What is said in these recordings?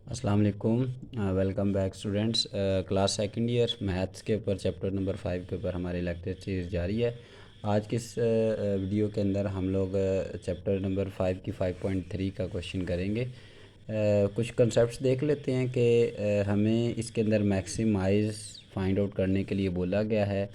अस्सलाम वालेकुम। Welcome back students. Class second year maths के ऊपर चैप्टर नंबर 5 के ऊपर हमारी लेक्चर सीरीज़ जारी है। आज के इस वीडियो के अंदर हम लोग चैप्टर नंबर 5 की 5.3 का क्वेश्चन करेंगे। कुछ कंसेप्ट्स देख लेते हैं कि हमें इसके अंदर मैक्सिमाइज़ फाइंड आउट करने के लिए बोला गया है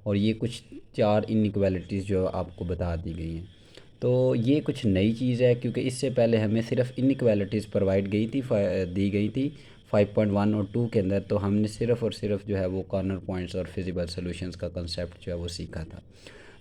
और ये कुछ 4 इनइक्वालिटीज़ जो आपको बता दी गई हैं। तो ये कुछ नई चीज़ है क्योंकि इससे पहले हमें सिर्फ इनइक्वालिटीज़ प्रोवाइड दी गई थी 5.1 और 2 के अंदर। तो हमने सिर्फ और सिर्फ जो है वो कॉर्नर पॉइंट्स और फिजिबल सॉल्यूशंस का कंसेप्ट जो है वो सीखा था।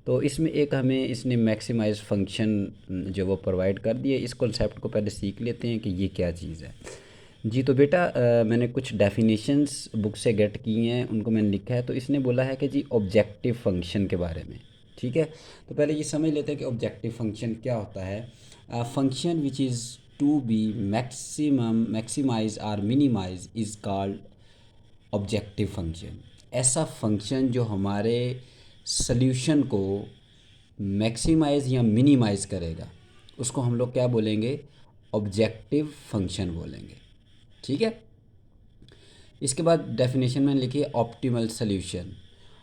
तो इसमें एक हमें इसने मैक्सिमाइज फंक्शन जो वो प्रोवाइड कर दिए। इस कॉन्सेप्ट को पहले सीख लेते हैं कि ये क्या चीज़ है। जी तो बेटा मैंने कुछ डेफिनेशंस बुक से गेट की हैं, उनको मैंने लिखा है। तो इसने बोला है कि जी ऑब्जेक्टिव फंक्शन के बारे में, ठीक है। तो पहले ये समझ लेते हैं कि ऑब्जेक्टिव फंक्शन क्या होता है। Function which is to be maximize और minimize is called objective function. ऐसा फंक्शन जो हमारे सल्यूशन को मैक्सिमाइज या मिनिमाइज करेगा उसको हम लोग क्या बोलेंगे, ऑब्जेक्टिव फंक्शन बोलेंगे, ठीक है। इसके बाद डेफिनेशन में लिखी है ऑप्टिमल सल्यूशन।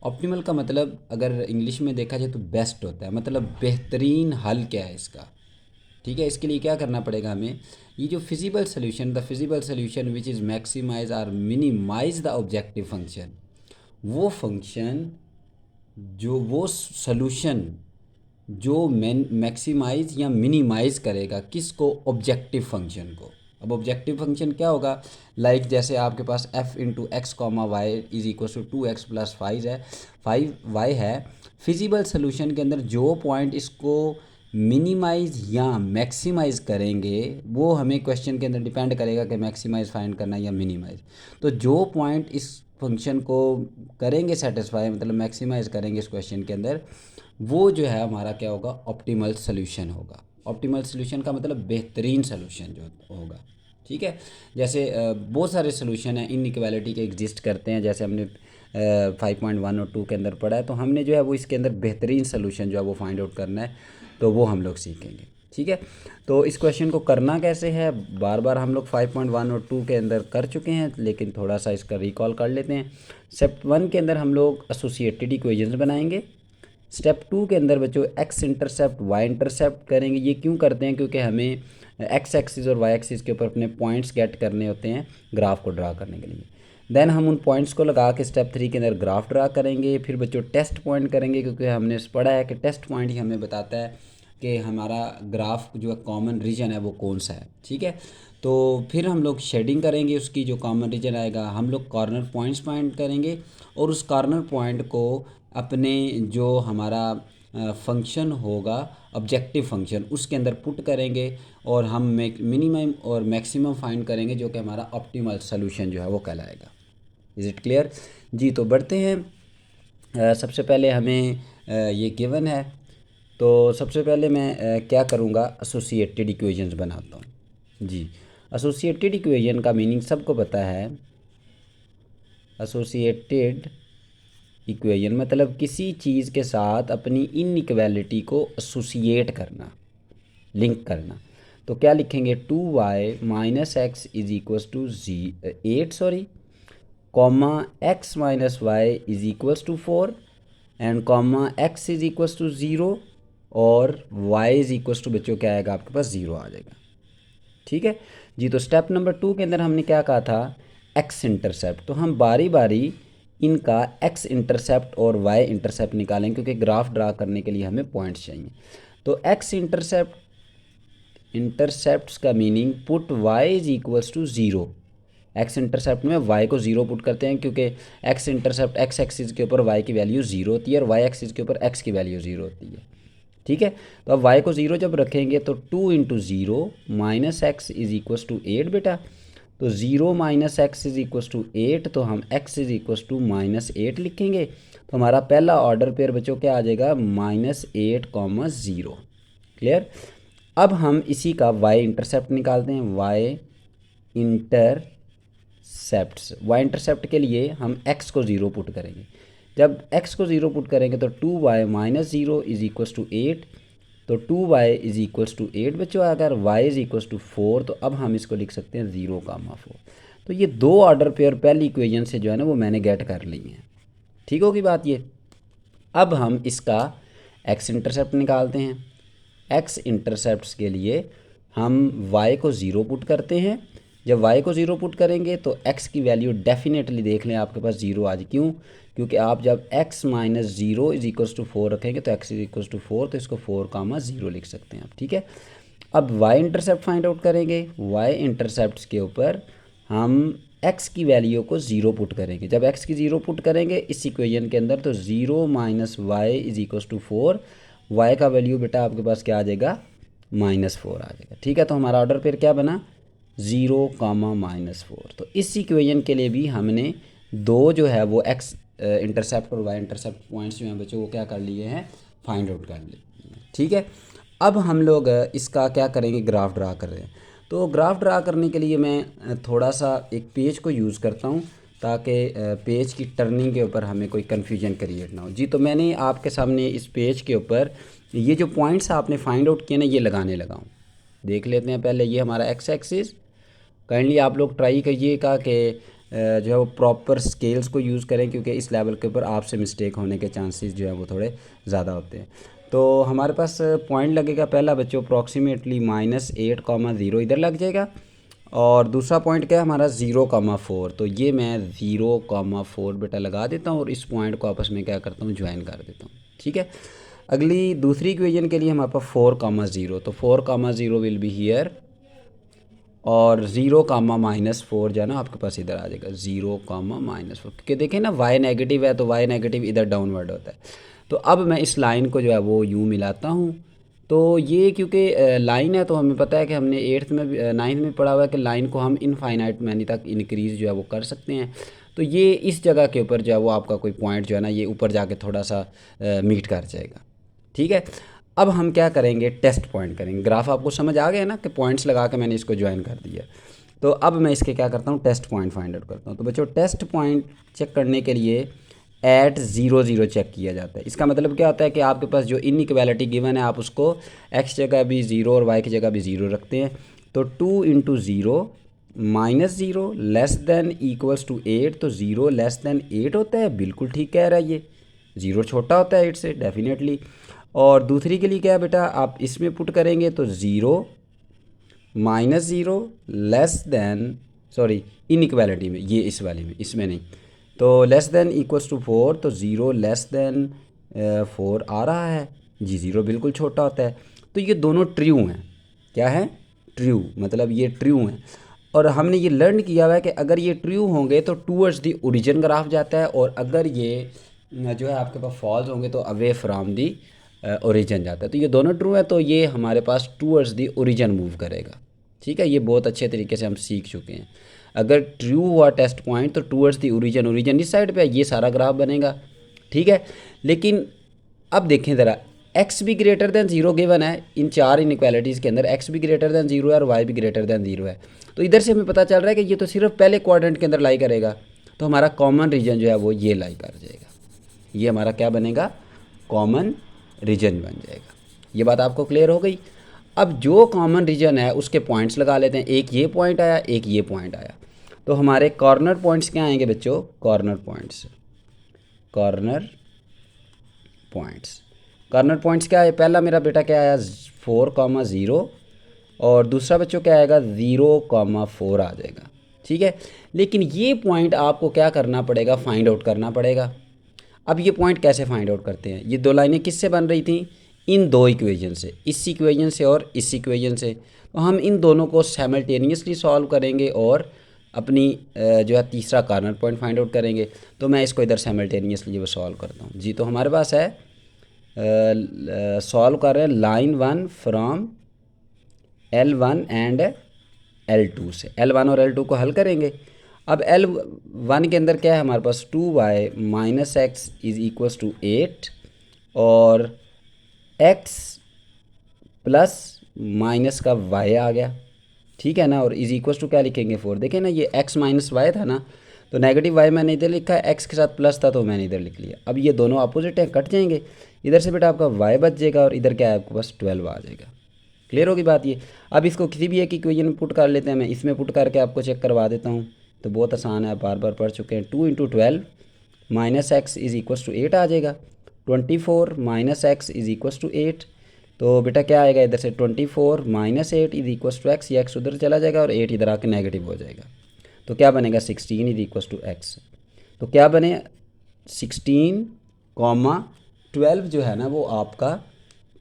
ऑप्टिमल का मतलब अगर इंग्लिश में देखा जाए तो बेस्ट होता है, मतलब बेहतरीन हल क्या है इसका, ठीक है। इसके लिए क्या करना पड़ेगा हमें, ये जो feasible solution which is maximize और मिनिमाइज द ऑब्जेक्टिव फंक्शन, वो फंक्शन जो वो सॉल्यूशन जो मैक्सिमाइज या मिनिमाइज करेगा किसको, ऑब्जेक्टिव फंक्शन को। अब ऑब्जेक्टिव फंक्शन क्या होगा, जैसे आपके पास f into x comma y is equal to 2x plus 5 है। फिजिबल सोल्यूशन के अंदर जो पॉइंट इसको मिनिमाइज या मैक्सिमाइज करेंगे वो हमें क्वेश्चन के अंदर डिपेंड करेगा कि मैक्सिमाइज फाइंड करना है या मिनिमाइज। तो जो पॉइंट इस फंक्शन को करेंगे सेटिस्फाई, मतलब मैक्सिमाइज करेंगे इस क्वेश्चन के अंदर, वो जो है हमारा क्या होगा, ऑप्टिमल सोल्यूशन होगा। ऑप्टिमल सोल्यूशन का मतलब बेहतरीन सोल्यूशन जो होगा, ठीक है। जैसे बहुत सारे सोल्यूशन हैं इनइक्वालिटी के एग्जिस्ट करते हैं, जैसे हमने 5.1 और 2 के अंदर पढ़ा है। तो हमने जो है वो इसके अंदर बेहतरीन सोल्यूशन जो है वो फाइंड आउट करना है, तो वो हम लोग सीखेंगे, ठीक है। तो इस क्वेश्चन को करना कैसे है, बार बार हम लोग 5.1 और 2 के अंदर कर चुके हैं, लेकिन थोड़ा सा इसका रिकॉल कर लेते हैं। स्टेप 1 के अंदर हम लोग एसोसिएटेड इक्वेशंस बनाएंगे। स्टेप 2 के अंदर बच्चों एक्स इंटरसेप्ट वाई इंटरसेप्ट करेंगे। ये क्यों करते हैं, क्योंकि हमें एक्स एक्सिस और वाई एक्सिस के ऊपर अपने पॉइंट्स गेट करने होते हैं ग्राफ को ड्रा करने के लिए। देन हम उन पॉइंट्स को लगा के स्टेप 3 के अंदर ग्राफ ड्रा करेंगे। फिर बच्चों टेस्ट पॉइंट करेंगे, क्योंकि हमने पढ़ा है कि टेस्ट पॉइंट ही हमें बताता है कि हमारा ग्राफ जो कॉमन रीजन है वो कौन सा है, ठीक है। तो फिर हम लोग शेडिंग करेंगे, उसकी जो कॉमन रीजन आएगा हम लोग कॉर्नर पॉइंट्स फाइंड करेंगे और उस कॉर्नर पॉइंट को अपने जो हमारा फंक्शन होगा ऑब्जेक्टिव फंक्शन उसके अंदर पुट करेंगे और हम मिनिमम और मैक्सिमम फाइंड करेंगे, जो कि हमारा ऑप्टिमल सोल्यूशन जो है वो कहलाएगा। इज़ इट क्लियर जी। तो बढ़ते हैं। सबसे पहले हमें ये गिवन है, तो सबसे पहले मैं क्या करूँगा, एसोसिएटेड इक्वेशंस बनाता हूँ जी। एसोसिएटेड इक्वेशन का मीनिंग सबको पता है। एसोसिएटेड इक्वेशन मतलब किसी चीज़ के साथ अपनी इनइक्वालिटी को एसोसिएट करना, लिंक करना। तो क्या लिखेंगे, 2y minus x is equals to 8 comma x minus y is equals to 4 and comma x is equals to 0 और y इज इक्वल्स टू बच्चों क्या आएगा आपके पास, 0 आ जाएगा, ठीक है जी। तो स्टेप नंबर 2 के अंदर हमने क्या कहा था, एक्स इंटरसेप्ट। तो हम बारी बारी इनका एक्स इंटरसेप्ट और वाई इंटरसेप्ट निकालेंगे, क्योंकि ग्राफ ड्रा करने के लिए हमें पॉइंट्स चाहिए। तो एक्स इंटरसेप्ट्स का meaning put y is equals to 0। X intercept में वाई को 0 पुट करते हैं, क्योंकि एक्स इंटरसेप्ट एक्स एक्सिस के ऊपर वाई की वैल्यू 0 होती है और वाई एक्सिस के ऊपर एक्स की वैल्यू 0 होती है, ठीक है। तो अब y को 0 जब रखेंगे तो 2 into 0 minus x is equals to 8 बेटा। तो 0 minus x is equals to 8, तो हम x is equals to minus 8 लिखेंगे। तो हमारा पहला ऑर्डर पेयर बच्चों क्या आ जाएगा, -8, 0। क्लियर। अब हम इसी का y इंटरसेप्ट निकालते हैं। y इंटरसेप्ट के लिए हम x को 0 पुट करेंगे। जब x को 0 पुट करेंगे तो 2y minus 0 is equals to 8 तो 2y इज़ इक्वल्स टू 8 बच्चों। अगर y इज़ इक्वल्स टू 4 तो अब हम इसको लिख सकते हैं 0,4। तो ये दो ऑर्डर पेयर पहली इक्वेशन से जो है ना वो मैंने गेट कर ली हैं। ठीक होगी बात ये। अब हम इसका x इंटरसेप्ट निकालते हैं। x इंटरसेप्ट्स के लिए हम y को 0 पुट करते हैं। जब y को 0 पुट करेंगे तो x की वैल्यू डेफिनेटली देख लें आपके पास 0 आज। क्यों? क्योंकि आप जब x minus 0 is equals to 4 रखेंगे तो x इज इक्वल्स टू 4, तो इसको 4,0 लिख सकते हैं आप। ठीक है। अब y इंटरसेप्ट फाइंड आउट करेंगे। y इंटरसेप्ट के ऊपर हम x की वैल्यू को 0 पुट करेंगे। जब x की 0 पुट करेंगे इस इक्वेशन के अंदर तो 0 minus y is equals to 4, y का वैल्यू बेटा आपके पास क्या आ जाएगा? -4 आ जाएगा। ठीक है। तो हमारा ऑर्डर पेयर क्या बना? 0,-4। तो इस इक्वेशन के लिए भी हमने दो जो है वो x इंटरसेप्ट और y इंटरसेप्ट पॉइंट्स जो हैं बच्चों वो क्या कर लिए हैं? फाइंड आउट कर लिए। ठीक है। अब हम लोग इसका क्या करेंगे? ग्राफ ड्रा कर रहे हैं। तो ग्राफ ड्रा करने के लिए मैं थोड़ा सा एक पेज को यूज़ करता हूँ ताकि पेज की टर्निंग के ऊपर हमें कोई कन्फ्यूजन क्रिएट ना हो। जी, तो मैंने आपके सामने इस पेज के ऊपर ये जो पॉइंट्स आपने फाइंड आउट किए ना ये लगाने लगा हूँ। देख लेते हैं पहले। ये हमारा x एक्सिस। काइंडली आप लोग ट्राई करिएगा कि जो है वो प्रॉपर स्केल्स को यूज़ करें, क्योंकि इस लेवल के ऊपर आपसे मिस्टेक होने के चांसेस जो है वो थोड़े ज़्यादा होते हैं। तो हमारे पास पॉइंट लगेगा पहला बच्चों अप्रॉक्सीमेटली -8,0 इधर लग जाएगा। और दूसरा पॉइंट क्या है हमारा? 0,4। तो ये मैं 0,4 बेटा लगा देता हूँ और इस पॉइंट को आपस में क्या करता हूँ? ज्वाइन कर देता हूँ। ठीक है। अगली दूसरी इक्वेशन के लिए हमारे पास 4,0, तो 4,0 विल बी हियर और 0,-4 जो है ना आपके पास इधर आ जाएगा 0,-4। क्योंकि देखें ना y नेगेटिव है तो y नेगेटिव इधर डाउनवर्ड होता है। तो अब मैं इस लाइन को जो है वो यूँ मिलाता हूँ। तो ये क्योंकि लाइन है तो हमें पता है कि हमने 8th में 9th में पढ़ा हुआ है कि लाइन को हम इनफाइनाइट मैनी तक इंक्रीज़ जो है वो कर सकते हैं। तो ये इस जगह के ऊपर जो है वो आपका कोई पॉइंट जो है ना ये ऊपर जाके थोड़ा सा मीट कर जाएगा। ठीक है। अब हम क्या करेंगे? टेस्ट पॉइंट करेंगे। ग्राफ आपको समझ आ गया ना कि पॉइंट्स लगा के मैंने इसको ज्वाइन कर दिया। तो अब मैं इसके क्या करता हूँ? टेस्ट पॉइंट फाइंड आउट करता हूँ। तो बच्चों टेस्ट पॉइंट चेक करने के लिए @0,0 चेक किया जाता है। इसका मतलब क्या होता है कि आपके पास जो इनइक्वालिटी गिवन है आप उसको x जगह भी 0 और y की जगह भी 0 रखते हैं। तो 2 × 0 -0 लेस देन इक्वल्स टू 8। तो 0 लेस देन 8 होता है। बिल्कुल ठीक कह रहा है ये। 0 छोटा होता है 8 से डेफिनेटली। और दूसरी के लिए क्या है बेटा? आप इसमें पुट करेंगे तो 0 -0 लेस देन सॉरी इनइक्वालिटी में, ये इस वाली में, इसमें नहीं। तो लेस देन इक्वल्स टू 4। तो 0 लेस देन 4 आ रहा है जी। 0 बिल्कुल छोटा होता है। तो ये दोनों ट्रू हैं। क्या है? ट्रू। मतलब ये ट्रू हैं। और हमने ये लर्न किया हुआ है कि अगर ये ट्रू होंगे तो टूवर्ड्स दी ओरिजिन ग्राफ जाता है, और अगर ये जो है आपके पास फॉल्स होंगे तो अवे फ्राम दी ओरिजिन जाता है। तो ये दोनों ट्रू है तो ये हमारे पास टूवर्ड्स दी ओरिजिन मूव करेगा। ठीक है। ये बहुत अच्छे तरीके से हम सीख चुके हैं। अगर ट्रू हुआ टेस्ट पॉइंट तो टूवर्ड्स दी ओरिजिन, ओरिजिन इस साइड पे है, ये सारा ग्राफ बनेगा। ठीक है। लेकिन अब देखें ज़रा, x भी ग्रेटर दैन 0 गिवन है इन चार इनइक्वालिटीज़ के अंदर। x भी ग्रेटर दैन 0 है और y भी ग्रेटर दैन 0 है। तो इधर से हमें पता चल रहा है कि ये तो सिर्फ पहले क्वाड्रेंट के अंदर लाई करेगा। तो हमारा कॉमन रीजन जो है वो ये लाई कर जाएगा। ये हमारा क्या बनेगा? कॉमन रीजन बन जाएगा। ये बात आपको क्लियर हो गई। अब जो कॉमन रीजन है उसके पॉइंट्स लगा लेते हैं। एक ये पॉइंट आया, एक ये पॉइंट आया। तो हमारे कॉर्नर पॉइंट्स क्या आएंगे बच्चों? Corner points. Corner points, corner points क्या है? पहला मेरा बेटा क्या आया? 4,0 और दूसरा बच्चों क्या आएगा? 0,4 आ जाएगा। ठीक है। लेकिन ये पॉइंट आपको क्या करना पड़ेगा? फाइंड आउट करना पड़ेगा। अब ये पॉइंट कैसे फाइंड आउट करते हैं? ये दो लाइनें किससे बन रही थी? इन दो इक्वेशन से, इस इक्वेशन से और इस इक्वेशन से। तो हम इन दोनों को साइमल्टेनियसली सॉल्व करेंगे और अपनी जो है तीसरा कॉर्नर पॉइंट फाइंड आउट करेंगे। तो मैं इसको इधर साइमल्टेनियसली वो सॉल्व करता हूँ जी। तो हमारे पास है सॉल्व कर रहे हैं line 1 from L1 and L2 से। L1 और L2 को हल करेंगे। अब L1 के अंदर क्या है हमारे पास? 2y - x is equals to 8 और x प्लस माइनस का y आ गया। ठीक है ना। और इज़ इक्वल्स टू क्या लिखेंगे? 4। देखें ना, ये x - y था ना, तो नेगेटिव वाई मैंने इधर लिखा है, एक्स के साथ प्लस था तो मैंने इधर लिख लिया। अब ये दोनों अपोजिट हैं, कट जाएंगे, इधर से बेटा आपका वाई बच जाएगा और इधर क्या है आपके पास 12 आ जाएगा। क्लियर होगी बात ये। अब इसको किसी भी एक इक्वेशन में पुट कर लेते हैं, मैं इसमें पुट करके आपको चेक करवा देता हूँ। तो बहुत आसान है, आप बार बार पढ़ चुके हैं। 2 × 12 minus x is equals to 8 आ जाएगा। 24 minus x is equals to 8। तो बेटा क्या आएगा इधर से, 24 minus 8 is equals to x, ये एक्स उधर चला जाएगा और 8 इधर आके नेगेटिव हो जाएगा। तो क्या बनेगा, 16 इज़ इक्वस टू एक्स। तो क्या बने, 16, 12 जो है ना वो आपका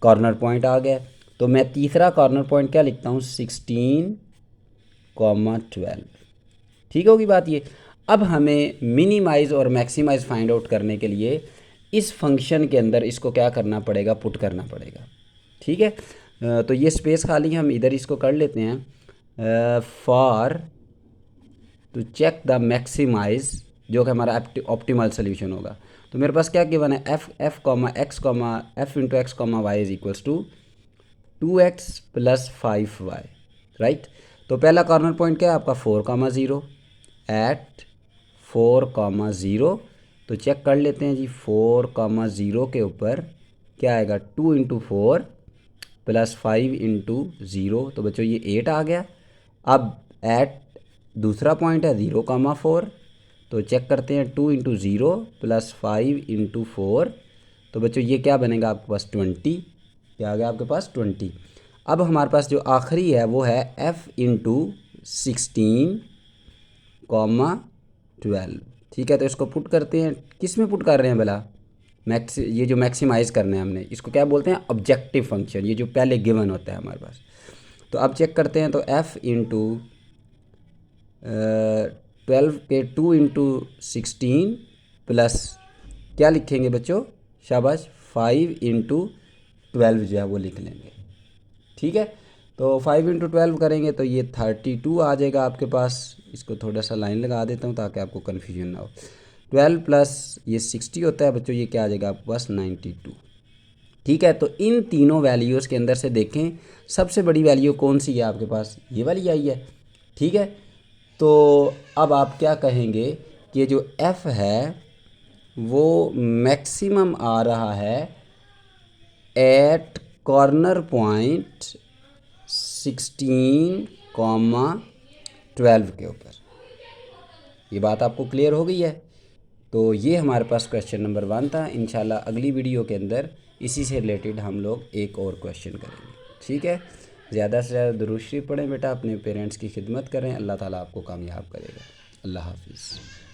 कॉर्नर पॉइंट आ गया। तो मैं तीसरा कॉर्नर पॉइंट क्या लिखता हूँ, 16, 12। ठीक होगी बात ये। अब हमें मिनिमाइज़ और मैक्सिमाइज़ फाइंड आउट करने के लिए इस फंक्शन के अंदर इसको क्या करना पड़ेगा, पुट करना पड़ेगा। ठीक है, तो ये स्पेस खाली हम इधर इसको कर लेते हैं। For to check the maximize, जो कि हमारा ऑप्टिमल सोल्यूशन होगा। तो मेरे पास क्या गिवन है, F comma x comma F into x comma y is equals to 2x + 5y, right. तो पहला कॉर्नर पॉइंट क्या है आपका, 4, 0 एट 4, 0। तो चेक कर लेते हैं जी, 4, 0 के ऊपर क्या आएगा, 2 × 4 + 5 × 0। तो बच्चों ये 8 आ गया। अब एट दूसरा पॉइंट है 0, 4। तो चेक करते हैं, 2 × 0 + 5 × 4। तो बच्चों ये क्या बनेगा आपके पास, 20। क्या आ गया आपके पास, 20। अब हमारे पास जो आखिरी है वो है f × 16, 12। ठीक है, तो इसको पुट करते हैं, किस में पुट कर रहे हैं भला, ये जो मैक्सिमाइज़ करना है हमने, इसको क्या बोलते हैं, ऑब्जेक्टिव फंक्शन, ये जो पहले गिवन होता है हमारे पास। तो अब चेक करते हैं, तो f × 12 के 2 × 16 प्लस क्या लिखेंगे बच्चों, शाबाश, 5 × 12 जो है वो लिख लेंगे। ठीक है, तो 5 × 12 करेंगे तो ये 32 आ जाएगा आपके पास। इसको थोड़ा सा लाइन लगा देता हूँ ताकि आपको कन्फ्यूजन ना हो। 12 प्लस ये 60 होता है बच्चों, ये क्या आ जाएगा आपके पास, 92। ठीक है, तो इन तीनों वैल्यूज़ के अंदर से देखें सबसे बड़ी वैल्यू कौन सी है आपके पास, ये वाली आई है। ठीक है, तो अब आप क्या कहेंगे कि जो f है वो मैक्सिमम आ रहा है एट कॉर्नर पॉइंट 16, 12 के ऊपर। ये बात आपको क्लियर हो गई है। तो ये हमारे पास क्वेश्चन नंबर 1 था। इंशाल्लाह अगली वीडियो के अंदर इसी से रिलेटेड हम लोग एक और क्वेश्चन करेंगे। ठीक है, ज़्यादा से ज़्यादा दुरूद शरीफ पढ़ें बेटा, अपने पेरेंट्स की खिदमत करें, अल्लाह ताला आपको कामयाब करेगा। अल्लाह हाफिज़।